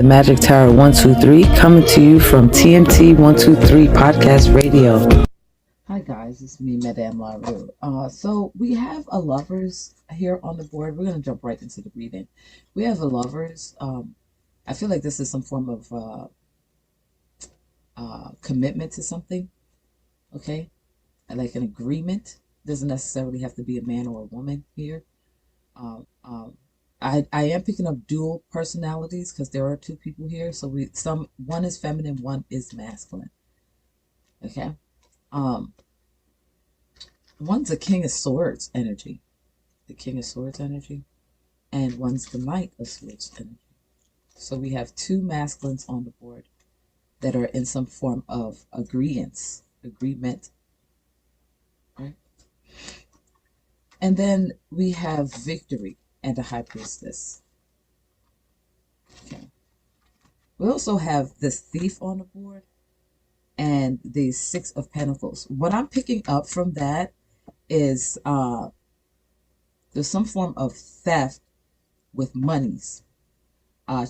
The Magic Tower 123 coming to you from TMT 123 Podcast Radio. Hi guys, it's me, Madame LaRue. So we have a lovers here on the board. We're gonna jump right into the reading. We have a lovers. I feel like this is some form of commitment to something. Okay, like an agreement. Doesn't necessarily have to be a man or a woman here. Um, um, I am picking up dual personalities because there are two people here. So one is feminine, one is masculine. Okay. One's a King of Swords energy, the King of Swords energy, and one's the Knight of Swords energy. So we have two masculines on the board that are in some form of agreement, right? And then we have Victory and the High Priestess. Okay. We also have this Thief on the board and the Six of Pentacles. What I'm picking up from that is there's some form of theft with monies,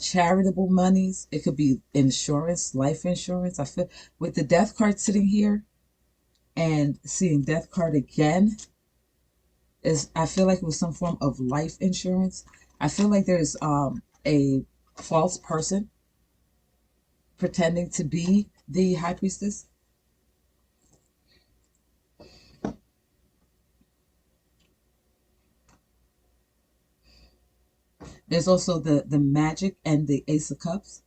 charitable monies. It could be insurance, life insurance. I feel with the Death card sitting here and seeing Death card again, I feel like it was some form of life insurance. I feel like there's a false person pretending to be the High Priestess. There's also the Magic and the Ace of Cups.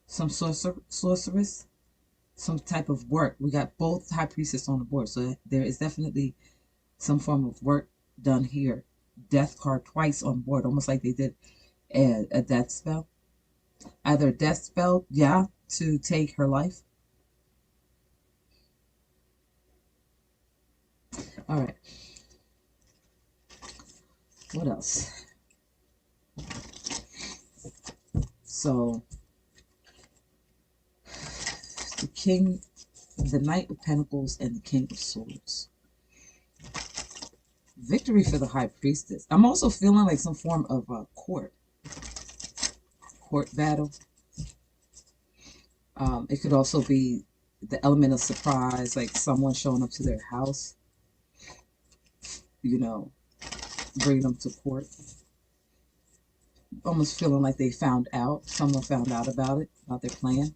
Some sorceress, some type of work. We got both High Priestess on the board, so there is definitely some form of work done here. Death card twice on board, almost like they did a death spell. Either a death spell, yeah, to take her life. All right. What else? So the Knight of Pentacles and the King of Swords. Victory for the High Priestess. I'm also feeling like some form of a court battle. It could also be the element of surprise, like someone showing up to their house, bringing them to court. Almost feeling like someone found out about their plan.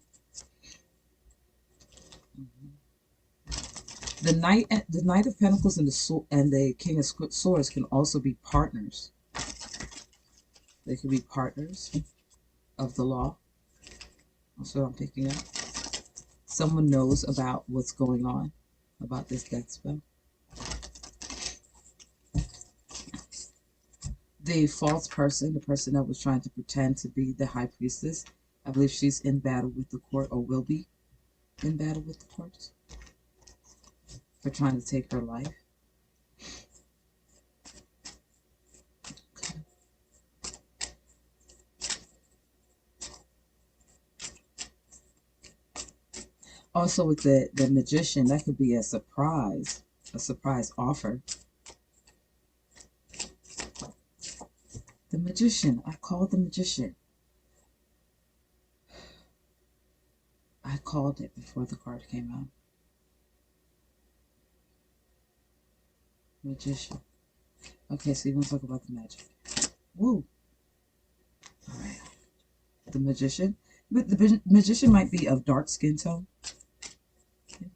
The Knight of Pentacles and the King of Swords can also be partners. They can be partners of the law. That's what I'm picking up. Someone knows about what's going on, about this death spell. The false person, the person that was trying to pretend to be the High Priestess, I believe she's in battle with the court, or will be in battle with the courts for trying to take her life. Okay. Also with the Magician, that could be a surprise offer. The Magician, I called the Magician. I called it before the card came out. Magician. Okay, so you want to talk about the magic. Woo. All right. The Magician. But the Magician might be of dark skin tone. Okay.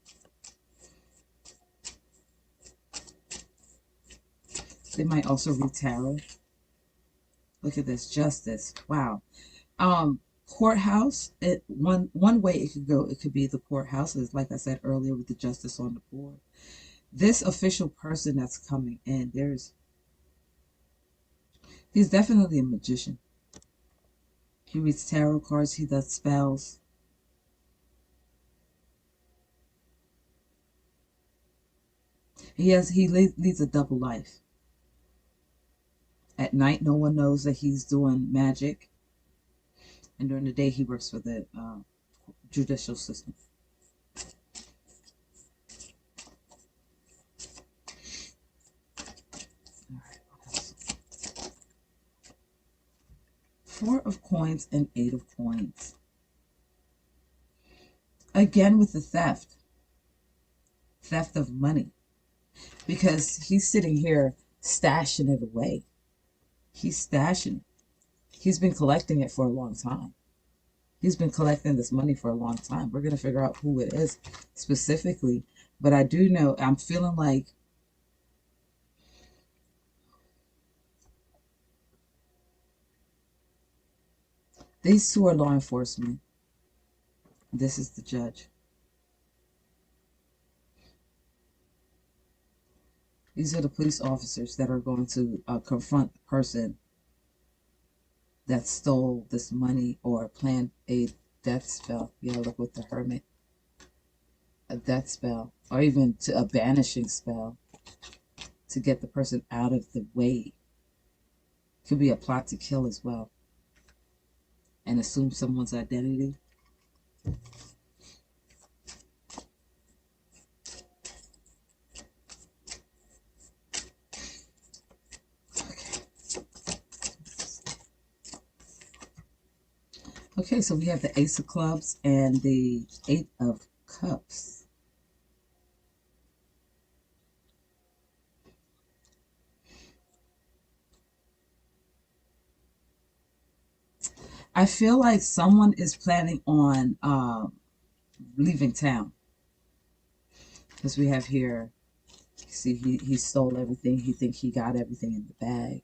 They might also read tarot. Look at this. Justice. Wow. Courthouse. One way it could go, it could be the courthouse, is like I said earlier with the Justice on the board. This official person that's coming in, he's definitely a magician. He reads tarot cards, he does spells. He leads a double life. At night, no one knows that he's doing magic, and during the day, he works for the judicial system. Four of coins and Eight of coins. Again with the theft of money, because he's sitting here stashing it away. He's stashing it. He's been collecting it for a long time. He's been collecting this money for a long time. We're going to figure out who it is specifically. But I do know, I'm feeling like these two are law enforcement. This is the judge. These are the police officers that are going to confront the person that stole this money or planned a death spell. Yeah, look with the Hermit. A death spell, or even to a banishing spell to get the person out of the way. Could be a plot to kill as well and assume someone's identity. Okay, so we have the Ace of Clubs and the Eight of Cups. I feel like someone is planning on leaving town. Because we have here, see, he stole everything. He thinks he got everything in the bag.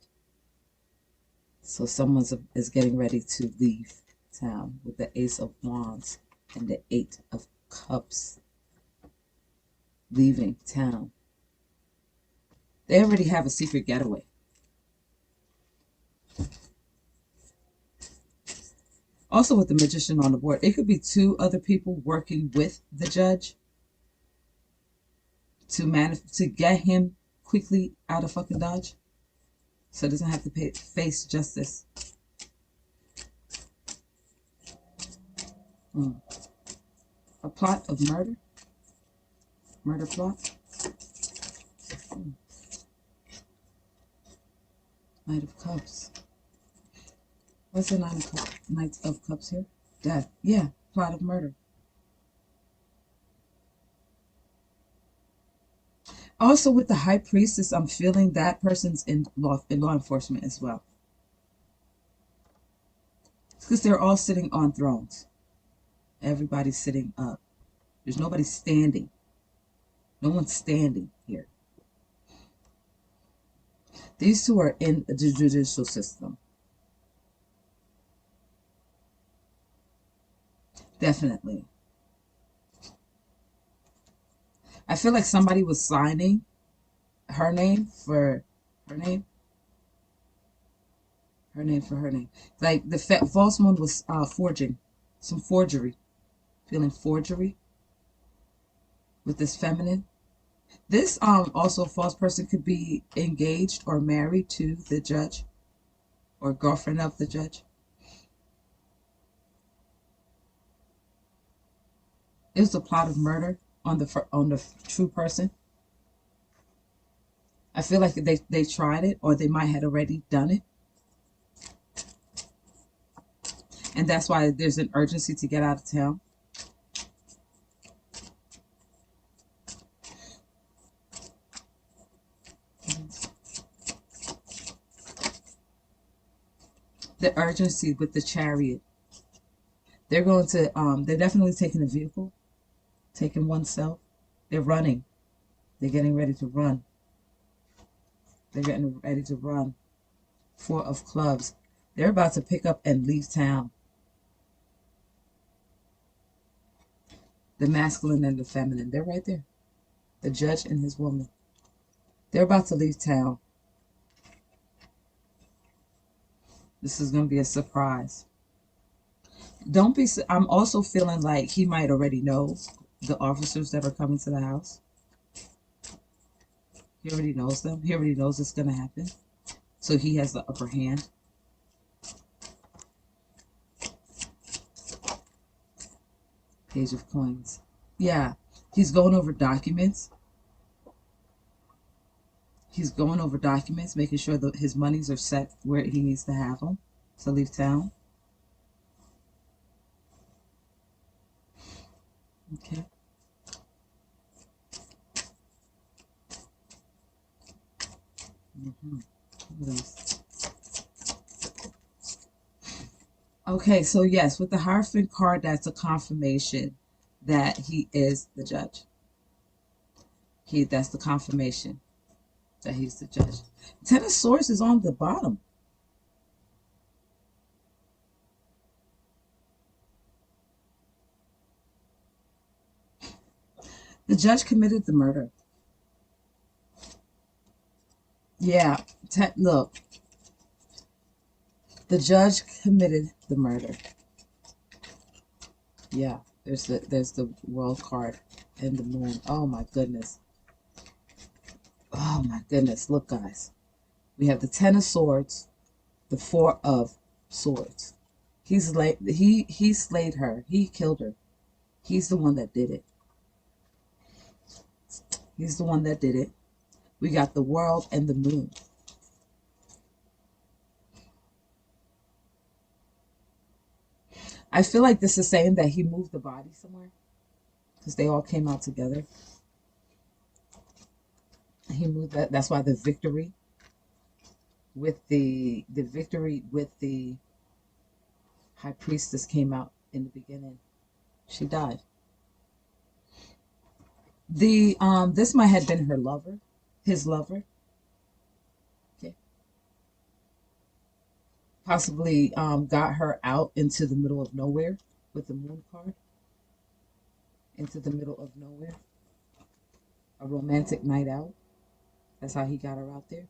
So someone is getting ready to leave town with the Ace of Wands and the Eight of Cups. Leaving town. They already have a secret getaway. Also with the Magician on the board, it could be two other people working with the judge to get him quickly out of fucking Dodge, so it doesn't have to face justice. A plot of murder? Murder plot? Knight of Cups. What's the Knight of Cups here? Death. Yeah, plot of murder. Also with the High Priestess, I'm feeling that person's in law enforcement as well. Because they're all sitting on thrones. Everybody's sitting up. There's nobody standing. No one's standing here. These two are in the judicial system. Definitely. I feel like somebody was signing her name for her name. Her name for her name. Like the false one was forging. Some forgery. Feeling forgery with this feminine. This also false person could be engaged or married to the judge or girlfriend of the judge. It was a plot of murder on the true person. I feel like they tried it, or they might have already done it. And that's why there's an urgency to get out of town. The urgency with the Chariot. They're going to, they're definitely taking a vehicle, taking oneself. They're running. They're getting ready to run. They're getting ready to run. Four of Clubs. They're about to pick up and leave town. The masculine and the feminine. They're right there. The judge and his woman. They're about to leave town. This is going to be a surprise. Don't be... I'm also feeling like he might already know the officers that are coming to the house. He already knows them. He already knows it's going to happen. So he has the upper hand. Page of Coins. Yeah. He's going over documents. He's going over documents, making sure that his monies are set where he needs to have them. to leave town. Okay. What else? Okay, so yes, with the Hierophant card, that's a confirmation that he is the judge. That's the confirmation that he's the judge. Ten of Swords is on the bottom. The judge committed the murder. Yeah, look. The judge committed the murder. Yeah, there's the World card and the Moon. Oh my goodness. Oh my goodness. Look, guys. We have the Ten of Swords, the Four of Swords. He slayed her. He killed her. He's the one that did it. He's the one that did it. We got the World and the Moon. I feel like this is saying that he moved the body somewhere because they all came out together. He moved that. That's why the victory with the High Priestess came out in the beginning. She died. This might have been her lover, his lover. Okay. Possibly got her out into the middle of nowhere with the Moon card. Into the middle of nowhere. A romantic night out. That's how he got her out there.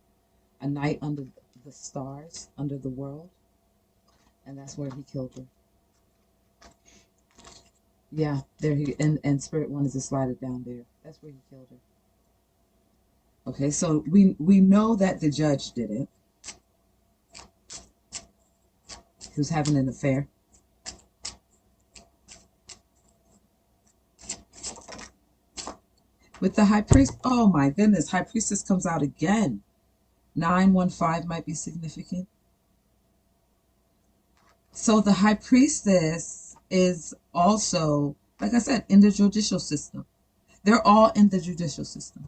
A night under the stars, under the world. And that's where he killed her. Yeah, there he and Spirit wanted to slide it down there. That's where he killed her. Okay, so we know that the judge did it. He was having an affair. With the High Priest, oh my goodness, High Priestess comes out again. 915 might be significant. So the High Priestess is also, like I said, in the judicial system. They're all in the judicial system.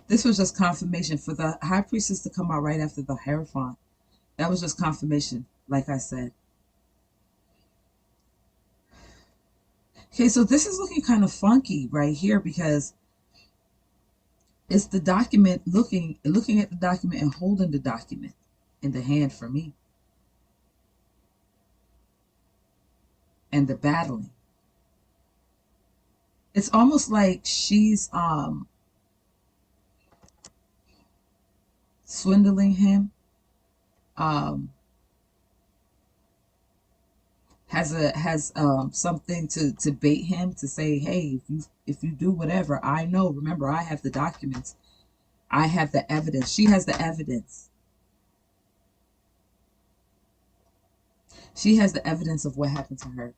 This was just confirmation for the High Priestess to come out right after the Hierophant. That was just confirmation, like I said. Okay, so this is looking kind of funky right here because it's the document looking at the document and holding the document in the hand for me. And the battling. It's almost like she's swindling him. Has something to bait him to say, hey, if you do whatever, I know, remember, I have the documents. I have the evidence. She has the evidence. She has the evidence of what happened to her.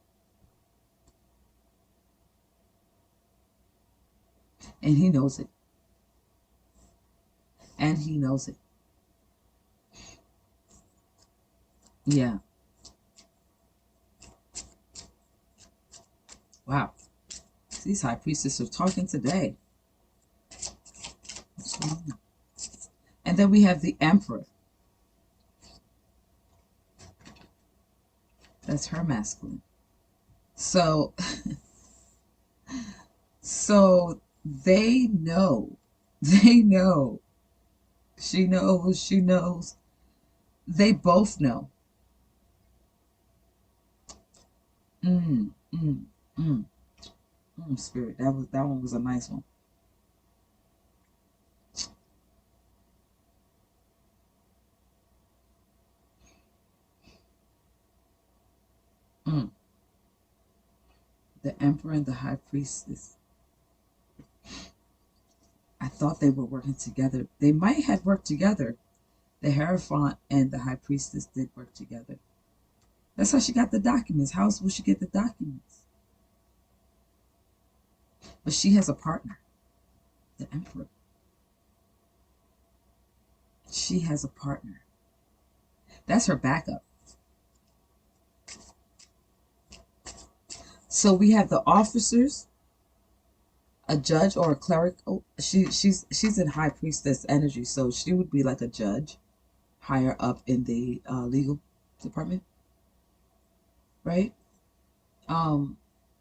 And he knows it. And he knows it. Yeah. Wow. These High Priestesses are talking today. And then we have the Emperor. That's her masculine. So, so they know. They know. She knows. She knows. They both know. Spirit. That one was a nice one. The Emperor and the High Priestess. I thought they were working together. They might have worked together. The Hierophant and the High Priestess did work together. That's how she got the documents. How else would she get the documents? But she has a partner, the Emperor. She has a partner. That's her backup. So we have the officers, a judge or a cleric. Oh, she's in high priestess energy, so she would be like a judge higher up in the legal department, right?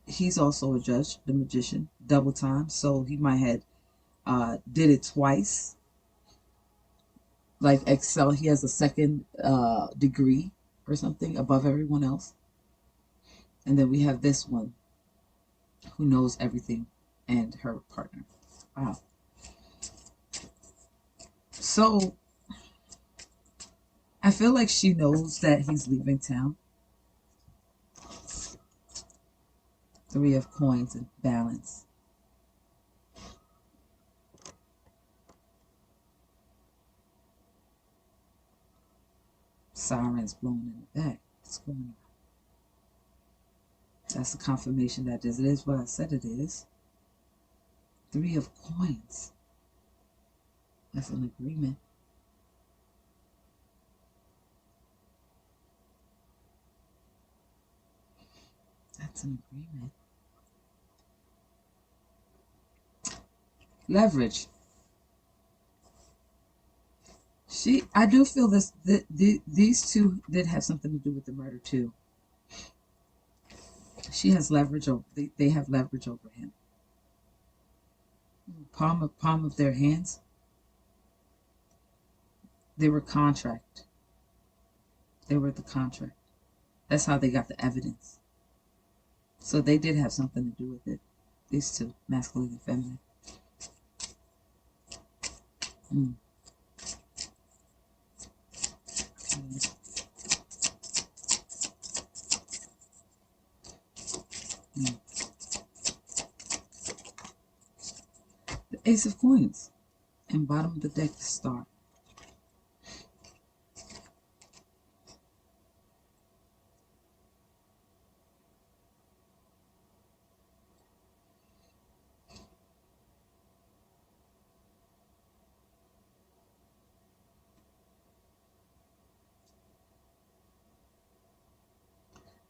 He's also a judge, the magician, double time, so he might have did it twice. Like Excel, he has a second degree or something above everyone else. And then we have this one who knows everything, and her partner. Wow. So I feel like she knows that he's leaving town. Three of coins and balance. Sirens blowing in the back. What's going on? That's a confirmation that it is what I said it is. Three of coins. That's an agreement. That's an agreement. Leverage. I do feel this. These two did have something to do with the murder too. She has leverage over. They have leverage over him. Palm of their hands. They were contract. They were the contract. That's how they got the evidence. So they did have something to do with it. These two, masculine and feminine. The Ace of Coins. And bottom of the deck, the Star.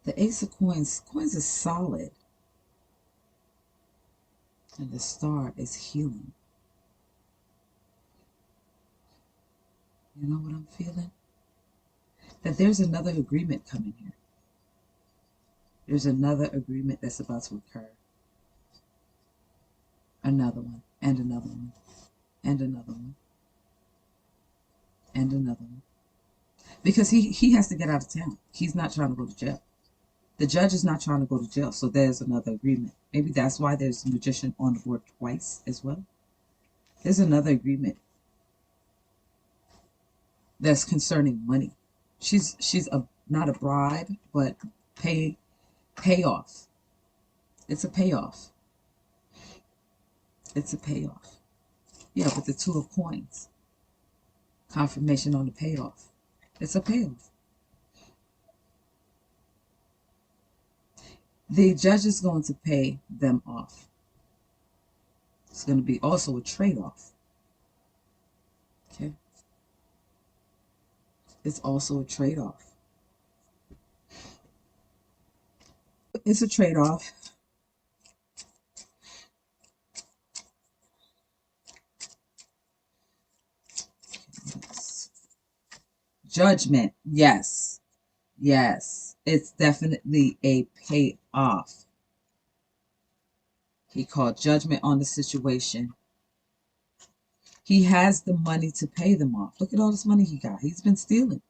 The Ace of Coins. Coins is solid. And the Star is healing. You know what I'm feeling? That there's another agreement coming here. There's another agreement that's about to occur. Another one, and another one, and another one, and another one. Because he has to get out of town. He's not trying to go to jail. The judge is not trying to go to jail, so there's another agreement. Maybe that's why there's a magician on the board twice as well. There's another agreement that's concerning money. She's not a bribe, but payoff. It's a payoff. It's a payoff. Yeah, with the Two of Coins. Confirmation on the payoff. It's a payoff. The judge is going to pay them off. It's going to be also a trade-off. Okay? It's also a trade-off. It's a trade-off. Judgment. Yes. Yes. It's definitely a payoff. He called judgment on the situation. He has the money to pay them off. Look at all this money he got. He's been stealing.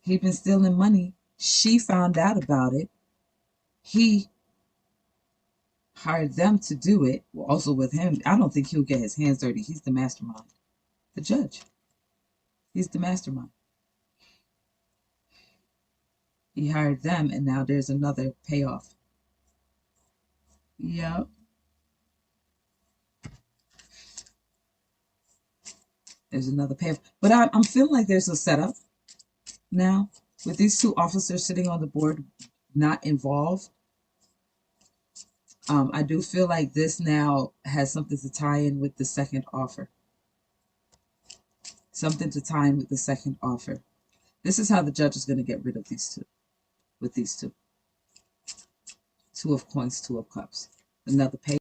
He's been stealing money. She found out about it. He hired them to do it. Well, also with him, I don't think he'll get his hands dirty. He's the mastermind. The judge. He's the mastermind. He hired them, and now there's another payoff. Yep. There's another payoff. But I'm feeling like there's a setup now with these two officers sitting on the board, not involved. I do feel like this now has something to tie in with the second offer. Something to tie in with the second offer. This is how the judge is going to get rid of these two. With these two. Two of coins, two of cups. Another page.